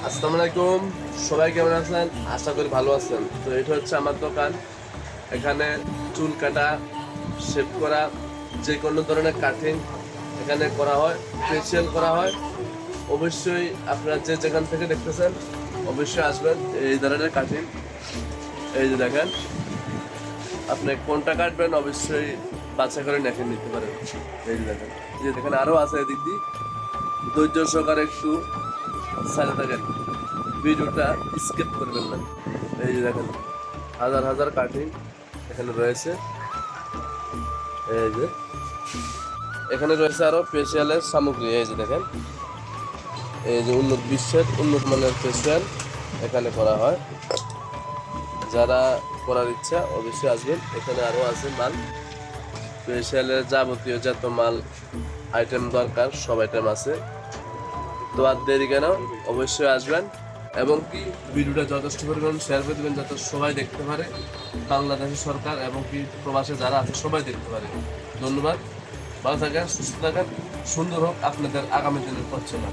আসসালামু আলাইকুম, সবাই কেমন আছেন? আশা করি ভালো আছেন। তো এটা হচ্ছে আমার দোকান। এখানে চুল কাটা, শেভ করা, যে কোনো ধরনের কাটিং এখানে করা হয়, ফেসিয়াল করা হয়। অবশ্যই আপনারা যে যেখান থেকে দেখতেছেন অবশ্যই আসবেন। এই ধরনের কাটিং, এই যে দেখেন, আপনি কোনটা কাটবেন অবশ্যই বাছাই করে দেখে নিতে পারেন। এই যে দেখেন, এই যে দেখেন আরও আছে এদিক দিয়ে। ধৈর্য সহকারে একটু সাথে থাকেন, ভিডিওটা স্কিপ করবেন না। এই যে দেখেন হাজার হাজার কাটিং এখানে রয়েছে। এই যে এখানে রয়েছে আরো ফেসিয়ালের সামগ্রী। এই যে দেখেন, এই যে বিশ্বের উন্নত মানের ফেসিয়াল এখানে করা হয়। যারা করার ইচ্ছা অবশ্যই আসবেন। এখানে আরো আছে মাল, ফেসিয়ালের যাবতীয় যত মাল আইটেম দরকার সব আইটেম আছে। তো আর দেরি কেন, অবশ্যই আসবেন। এবং কি ভিডিওটা যথেষ্ট পরিমাণ শেয়ার করে দেবেন যাতে সবাই দেখতে পারে, বাংলাদেশের সরকার এবং কি প্রবাসে যারা আছে সবাই দেখতে পারে। ধন্যবাদ, ভালো থাকেন, সুস্থ থাকেন, সুন্দর হোক আপনাদের আগামী দিনের পথচলা।